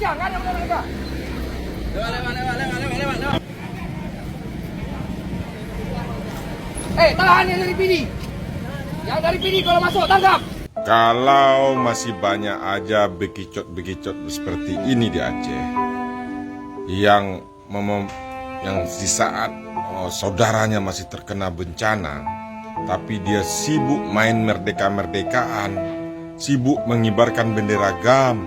siang, nggak ada mereka. Lewat. Tahan yang dari PD. Yang dari PD kalau masuk, tangkap. Kalau masih banyak aja bekicot seperti ini di Aceh, yang di saat saudaranya masih terkena bencana, tapi dia sibuk main merdeka-merdekaan, sibuk mengibarkan bendera GAM,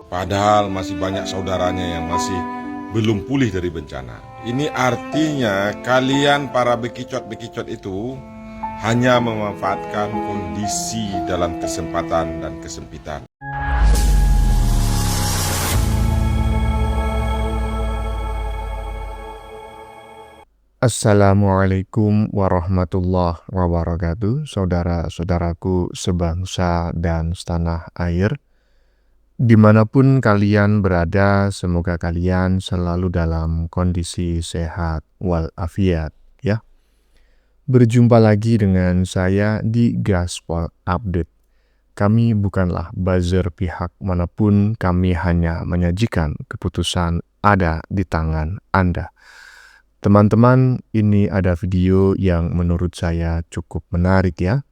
padahal masih banyak saudaranya yang masih belum pulih dari bencana. Ini artinya kalian para bekicot itu hanya memanfaatkan kondisi dalam kesempatan dan kesempitan. Assalamualaikum warahmatullahi wabarakatuh, saudara-saudaraku sebangsa dan setanah air. Dimanapun kalian berada, semoga kalian selalu dalam kondisi sehat walafiat, ya. Berjumpa lagi dengan saya di Gaspol Update. Kami bukanlah buzzer pihak manapun, kami hanya menyajikan keputusan ada di tangan Anda. Teman-teman, ini ada video yang menurut saya cukup menarik ya,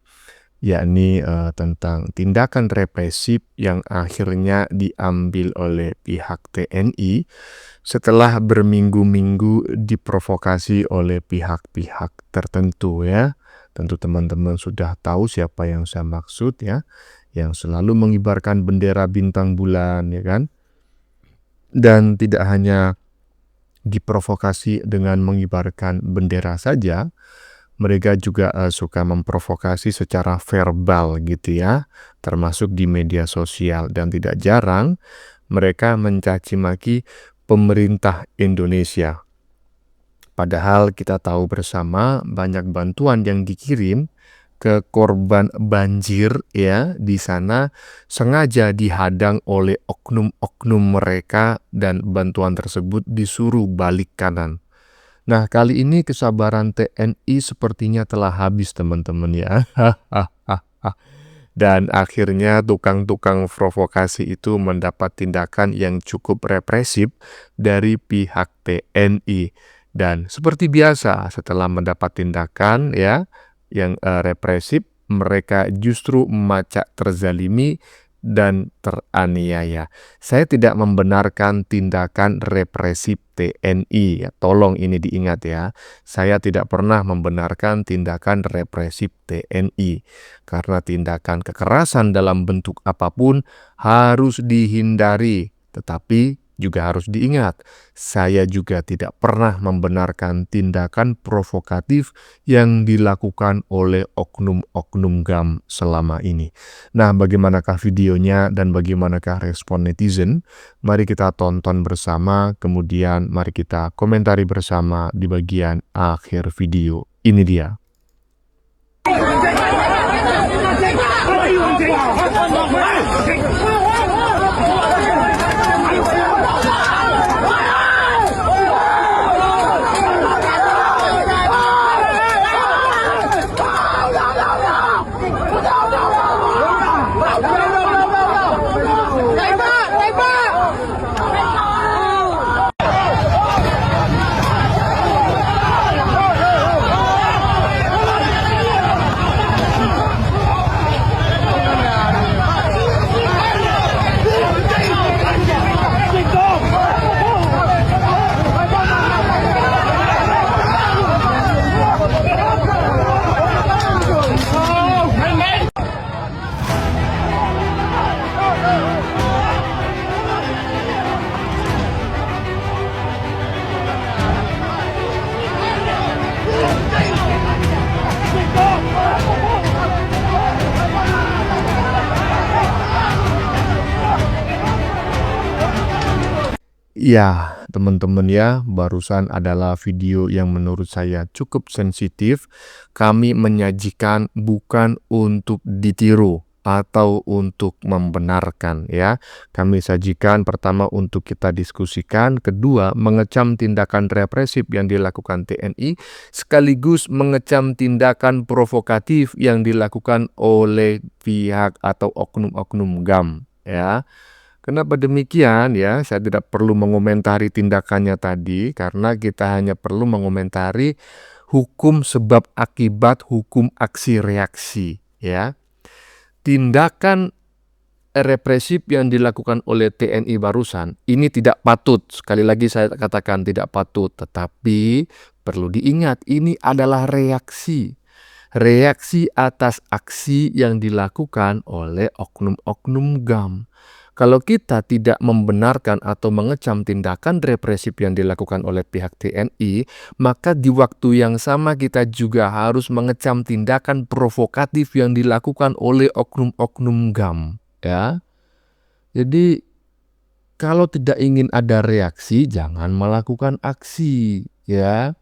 yakni tentang tindakan represif yang akhirnya diambil oleh pihak TNI setelah berminggu-minggu diprovokasi oleh pihak-pihak tertentu ya. Tentu teman-teman sudah tahu siapa yang saya maksud ya, yang selalu mengibarkan bendera bintang bulan ya kan. Dan tidak hanya diprovokasi dengan mengibarkan bendera saja, mereka juga suka memprovokasi secara verbal gitu ya, termasuk di media sosial, dan tidak jarang mereka mencaci maki pemerintah Indonesia. Padahal kita tahu bersama banyak bantuan yang dikirim ke korban banjir ya, di sana sengaja dihadang oleh oknum-oknum mereka dan bantuan tersebut disuruh balik kanan. Nah, kali ini kesabaran TNI sepertinya telah habis teman-teman ya. Dan akhirnya tukang-tukang provokasi itu mendapat tindakan yang cukup represif dari pihak TNI. Dan seperti biasa setelah mendapat tindakan ya yang represif, mereka justru macak terzalimi dan teraniaya. Saya tidak membenarkan tindakan represif TNI ya. Tolong ini diingat ya. Saya tidak pernah membenarkan tindakan represif TNI karena tindakan kekerasan dalam bentuk apapun harus dihindari. Tetapi juga harus diingat, saya juga tidak pernah membenarkan tindakan provokatif yang dilakukan oleh oknum-oknum GAM selama ini. Nah, bagaimanakah videonya dan bagaimanakah respon netizen? Mari kita tonton bersama, kemudian mari kita komentari bersama di bagian akhir video. Ini dia. Ya, teman-teman ya, barusan adalah video yang menurut saya cukup sensitif. Kami menyajikan bukan untuk ditiru atau untuk membenarkan ya. Kami sajikan pertama untuk kita diskusikan, kedua mengecam tindakan represif yang dilakukan TNI, sekaligus mengecam tindakan provokatif yang dilakukan oleh pihak atau oknum-oknum GAM ya. Kenapa demikian ya? Saya tidak perlu mengomentari tindakannya tadi karena kita hanya perlu mengomentari hukum sebab akibat, hukum aksi reaksi ya. Tindakan represif yang dilakukan oleh TNI barusan ini tidak patut. Sekali lagi saya katakan tidak patut, tetapi perlu diingat ini adalah reaksi. Reaksi atas aksi yang dilakukan oleh oknum-oknum GAM. Kalau kita tidak membenarkan atau mengecam tindakan represif yang dilakukan oleh pihak TNI, maka di waktu yang sama kita juga harus mengecam tindakan provokatif yang dilakukan oleh oknum-oknum GAM. Ya, jadi kalau tidak ingin ada reaksi, jangan melakukan aksi, ya.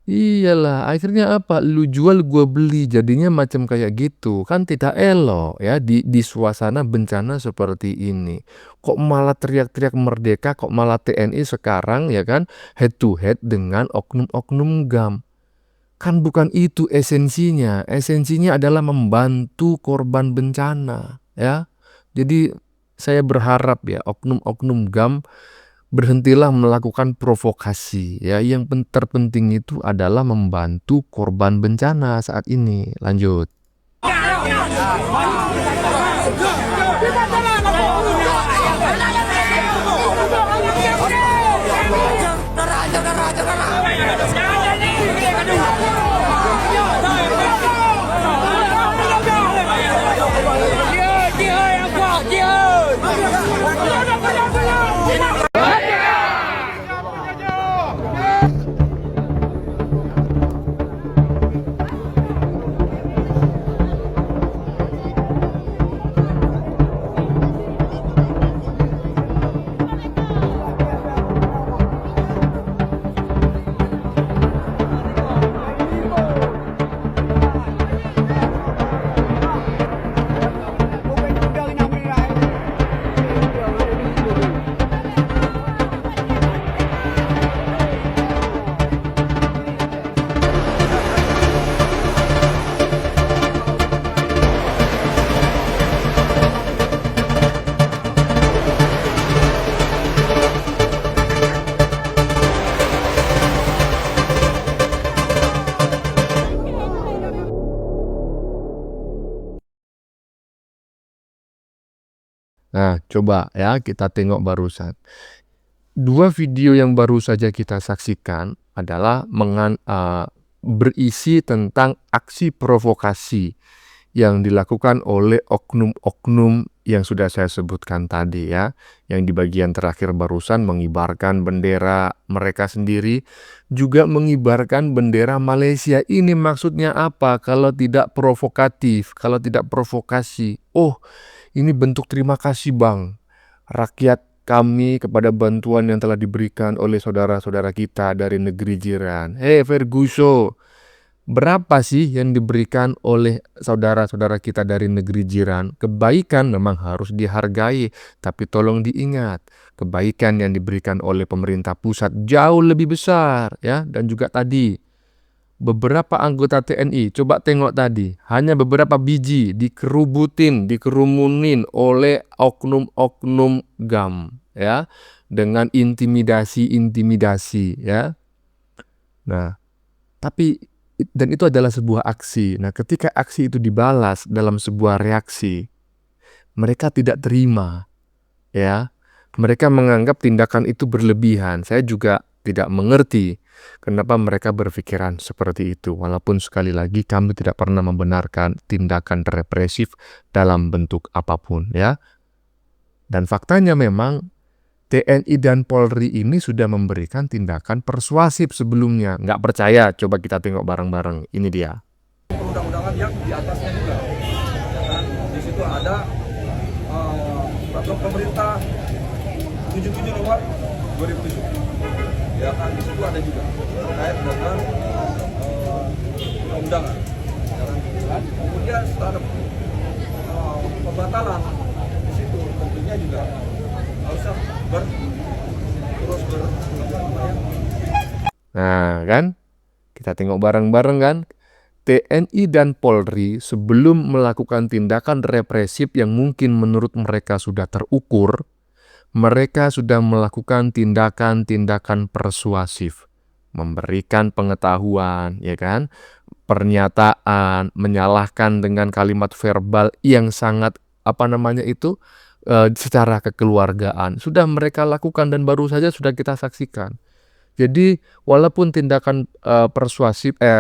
Iyalah, akhirnya apa? Lu jual gua beli, jadinya macam kayak gitu. Kan tidak elok ya di suasana bencana seperti ini. Kok malah teriak-teriak merdeka, kok malah TNI sekarang ya kan head to head dengan oknum-oknum GAM. Kan bukan itu esensinya. Esensinya adalah membantu korban bencana, ya. Jadi saya berharap ya oknum-oknum GAM berhentilah melakukan provokasi ya. Yang terpenting itu adalah membantu korban bencana saat ini. Lanjut. Nah, coba ya kita tengok barusan. Dua video yang baru saja kita saksikan adalah berisi tentang aksi provokasi yang dilakukan oleh oknum-oknum yang sudah saya sebutkan tadi ya. Yang di bagian terakhir barusan mengibarkan bendera mereka sendiri, juga mengibarkan bendera Malaysia. Ini maksudnya apa? Kalau tidak provokatif, kalau tidak provokasi. Oh, ini bentuk terima kasih Bang, rakyat kami kepada bantuan yang telah diberikan oleh saudara-saudara kita dari negeri jiran. Ferguson, berapa sih yang diberikan oleh saudara-saudara kita dari negeri jiran? Kebaikan memang harus dihargai, tapi tolong diingat, kebaikan yang diberikan oleh pemerintah pusat jauh lebih besar ya. Dan juga tadi beberapa anggota TNI, coba tengok tadi, hanya beberapa biji dikerumunin oleh oknum-oknum GAM ya, dengan intimidasi ya. Nah, tapi dan itu adalah sebuah aksi. Nah, ketika aksi itu dibalas dalam sebuah reaksi, mereka tidak terima ya. Mereka menganggap tindakan itu berlebihan. Saya juga tidak mengerti kenapa mereka berpikiran seperti itu. Walaupun sekali lagi kami tidak pernah membenarkan tindakan represif dalam bentuk apapun ya. Dan faktanya memang TNI dan Polri ini sudah memberikan tindakan persuasif sebelumnya. Nggak percaya? Coba kita tengok bareng-bareng. Ini dia. Perundang-undangan yang di atasnya juga. Dan di situ ada peraturan pemerintah 77 nomor 2007. Ya kan di situ ada juga terkait dengan undang-undangan. Kemudian setelah pembatalan di situ tentunya juga harusnya Nah kan, kita tengok bareng-bareng kan. TNI dan Polri sebelum melakukan tindakan represif yang mungkin menurut mereka sudah terukur, mereka sudah melakukan tindakan-tindakan persuasif, memberikan pengetahuan, ya kan, pernyataan, menyalahkan dengan kalimat verbal yang sangat secara kekeluargaan sudah mereka lakukan dan baru saja sudah kita saksikan. Jadi walaupun tindakan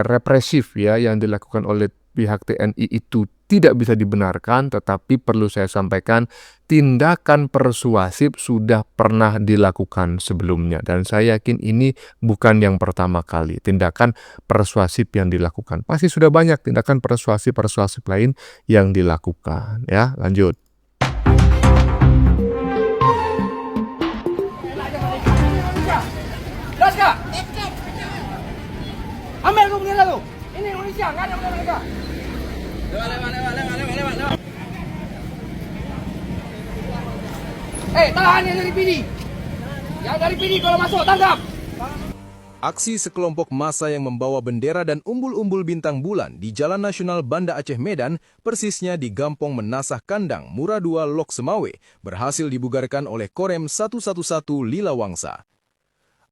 represif ya yang dilakukan oleh pihak TNI itu tidak bisa dibenarkan, tetapi perlu saya sampaikan tindakan persuasif sudah pernah dilakukan sebelumnya, dan saya yakin ini bukan yang pertama kali tindakan persuasif yang dilakukan. Pasti sudah banyak tindakan persuasif lain yang dilakukan. Ya, lanjut. Gas kak? Ambil lu bendera lu. Ini Indonesia, nggak ada bendera mereka. Lewat. Tahan yang dari PD. Yang dari PD kalau masuk, tangkap. Aksi sekelompok massa yang membawa bendera dan umbul-umbul bintang bulan di Jalan Nasional Banda Aceh Medan, persisnya di Gampong Menasah Kandang, Mura 2, Lok Semawe, berhasil dibugarkan oleh Korem 111 Lila Wangsa.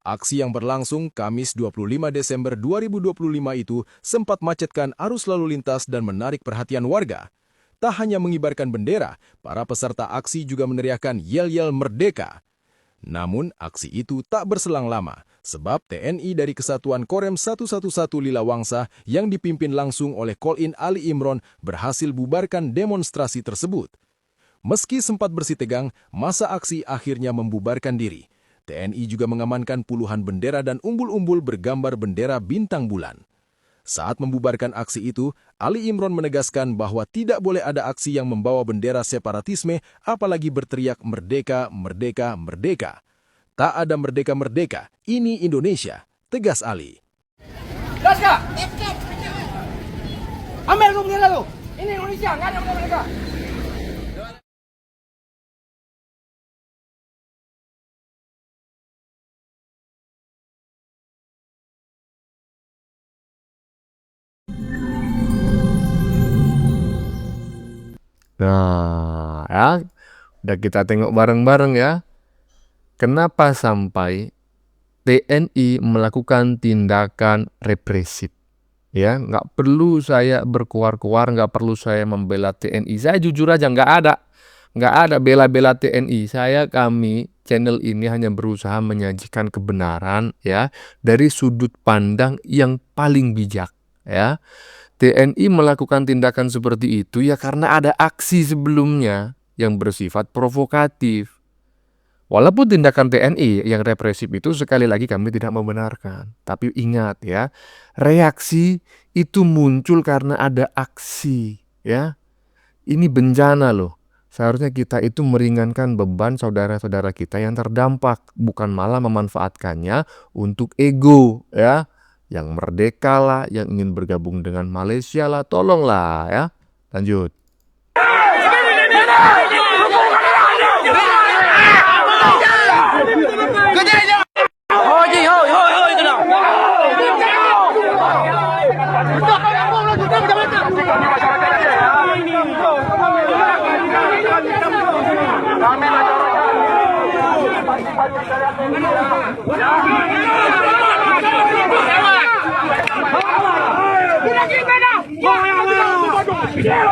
Aksi yang berlangsung Kamis 25 Desember 2025 itu sempat macetkan arus lalu lintas dan menarik perhatian warga. Tak hanya mengibarkan bendera, para peserta aksi juga meneriakkan yel-yel merdeka. Namun, aksi itu tak berselang lama, sebab TNI dari Kesatuan Korem 111 Lila Wangsa yang dipimpin langsung oleh Kolin Ali Imron berhasil bubarkan demonstrasi tersebut. Meski sempat bersitegang, masa aksi akhirnya membubarkan diri. TNI juga mengamankan puluhan bendera dan umbul-umbul bergambar bendera bintang bulan. Saat membubarkan aksi itu, Ali Imron menegaskan bahwa tidak boleh ada aksi yang membawa bendera separatisme, apalagi berteriak merdeka, merdeka, merdeka. Tak ada merdeka-merdeka, ini Indonesia, tegas Ali. Gas kak? Ambil lu bendera lu. Ini Indonesia, nggak ada bendera mereka. Nah, ya, udah kita tengok bareng-bareng ya. Kenapa sampai TNI melakukan tindakan represif? Ya, nggak perlu saya berkuar-kuar, nggak perlu saya membela TNI. Saya jujur aja nggak ada bela-bela TNI. Kami channel ini hanya berusaha menyajikan kebenaran ya dari sudut pandang yang paling bijak ya. TNI melakukan tindakan seperti itu ya karena ada aksi sebelumnya yang bersifat provokatif. Walaupun tindakan TNI yang represif itu sekali lagi kami tidak membenarkan. Tapi ingat ya, reaksi itu muncul karena ada aksi ya. Ini bencana loh. Seharusnya kita itu meringankan beban saudara-saudara kita yang terdampak, bukan malah memanfaatkannya untuk ego ya. Yang merdeka lah, yang ingin bergabung dengan Malaysia lah, tolonglah ya. Lanjut. Biar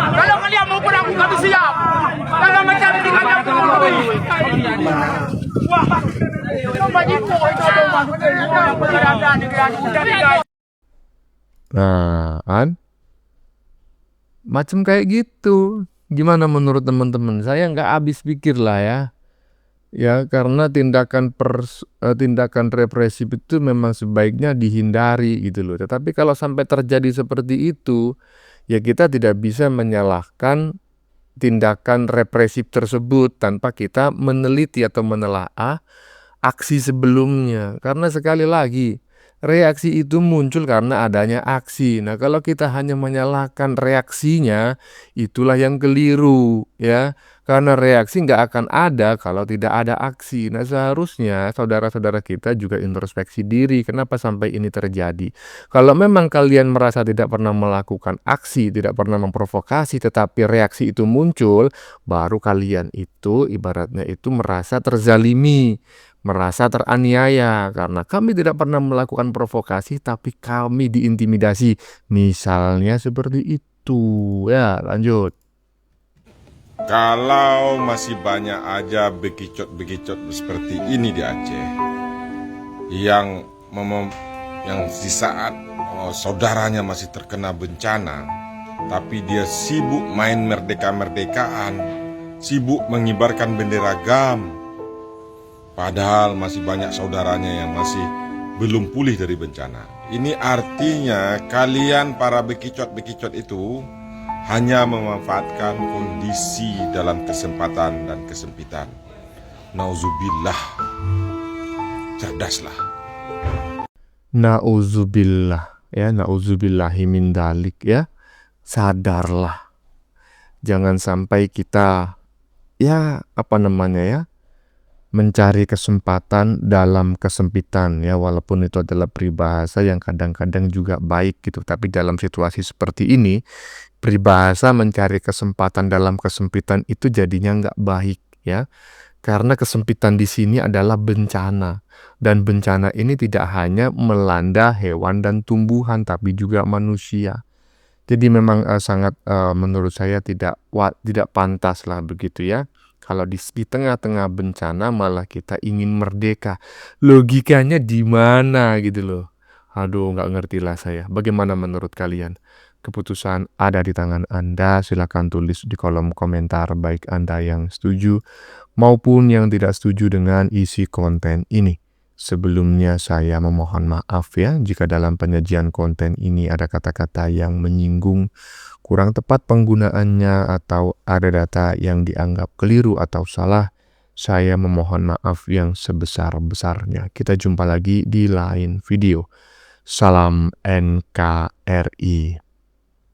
Kalau kalian mau pulang, kami siap. Kalau mencari di kandang kami. Wah, coba itu Nah, kan? Macam kayak gitu. Gimana menurut teman-teman? Saya nggak habis pikir lah ya. Ya, karena tindakan represif itu memang sebaiknya dihindari gitu loh. Tetapi kalau sampai terjadi seperti itu, ya kita tidak bisa menyalahkan tindakan represif tersebut tanpa kita meneliti atau menelaah aksi sebelumnya. Karena sekali lagi, reaksi itu muncul karena adanya aksi. Nah, kalau kita hanya menyalahkan reaksinya, itulah yang keliru ya. Karena reaksi nggak akan ada kalau tidak ada aksi. Nah, seharusnya saudara-saudara kita juga introspeksi diri. Kenapa sampai ini terjadi? Kalau memang kalian merasa tidak pernah melakukan aksi, tidak pernah memprovokasi, tetapi reaksi itu muncul, baru kalian itu ibaratnya itu merasa terzalimi, merasa teraniaya. Karena kami tidak pernah melakukan provokasi, tapi kami diintimidasi. Misalnya seperti itu. Ya, lanjut. Kalau masih banyak aja bekicot-bekicot seperti ini di Aceh, yang di saat saudaranya masih terkena bencana, tapi dia sibuk main merdeka-merdekaan, sibuk mengibarkan bendera GAM, padahal masih banyak saudaranya yang masih belum pulih dari bencana. Ini artinya kalian para bekicot-bekicot itu hanya memanfaatkan kondisi dalam kesempatan dan kesempitan. Nauzubillah. Cerdaslah. Nauzubillah ya, nauzubillahi min dalik ya. Sadarlah. Jangan sampai kita mencari kesempatan dalam kesempitan ya, walaupun itu adalah peribahasa yang kadang-kadang juga baik gitu. Tapi dalam situasi seperti ini, peribahasa mencari kesempatan dalam kesempitan itu jadinya nggak baik ya. Karena kesempitan di sini adalah bencana. Dan bencana ini tidak hanya melanda hewan dan tumbuhan, tapi juga manusia. Jadi memang sangat menurut saya tidak pantas lah begitu ya. Kalau di tengah-tengah bencana malah kita ingin merdeka. Logikanya di mana gitu loh. Aduh, nggak ngerti lah saya. Bagaimana menurut kalian? Keputusan ada di tangan Anda. Silakan tulis di kolom komentar baik Anda yang setuju maupun yang tidak setuju dengan isi konten ini. Sebelumnya saya memohon maaf ya jika dalam penyajian konten ini ada kata-kata yang menyinggung, kurang tepat penggunaannya, atau ada data yang dianggap keliru atau salah. Saya memohon maaf yang sebesar-besarnya. Kita jumpa lagi di lain video. Salam NKRI.